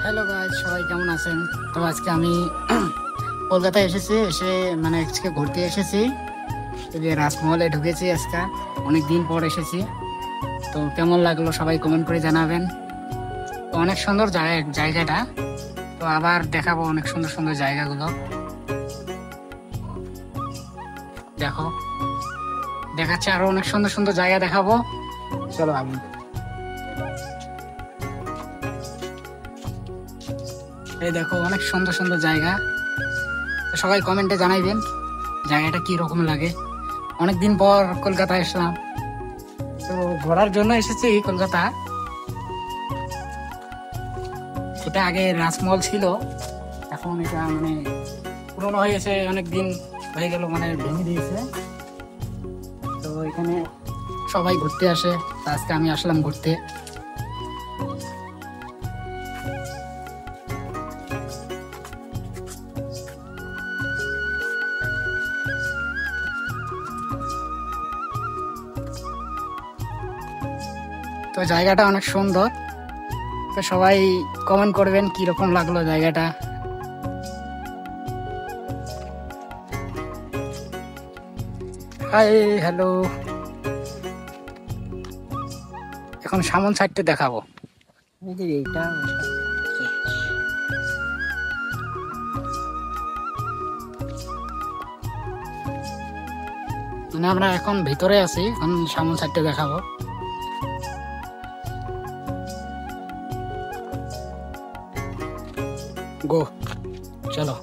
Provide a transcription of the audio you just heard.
Hello guys, সবাই কেমন আছেন? তো আজকে আমি কলকাতায় এসে মানে আজকে ঘুরতে এসেছি। এই যে রাজমহলে ঢুকেছি আজকে, অনেক দিন পর এসেছি। তো কেমন লাগলো সবাই কমেন্ট করে জানাবেন। তো অনেক সুন্দর জায়গাটা। তো আবার দেখাবো অনেক সুন্দর সুন্দর জায়গাগুলো। দেখো, দেখাচ্ছে আরো অনেক সুন্দর সুন্দর জায়গা দেখাবো। চলো আমি এই দেখো, অনেক সুন্দর সুন্দর জায়গা। তো সবাই কমেন্টে জানাইবেন জায়গাটা কি রকম লাগে। অনেকদিন পর কলকাতা আসলাম, তো ঘোরার জন্য এসেছি কলকাতা। এটা আগে রাজমহল ছিল, এখন এটা মানে পুরনো হয়ে গেছে, অনেকদিন হয়ে গেল, মানে ভেঙে দিয়েছে। তো এখানে সবাই ঘুরতে আসে, তো আজকে আমি আসলাম ঘুরতে। তো জায়গাটা অনেক সুন্দর। তো সবাই কমেন্ট করবেন কি রকম লাগলো জায়গাটা। Hi, hello. এখন সামন সাইডটা দেখাবো। এই যে এইটা মানে আমরা এখন ভিতরে আছি, এখন সামন সাইডটা দেখাবো। গো, চলো।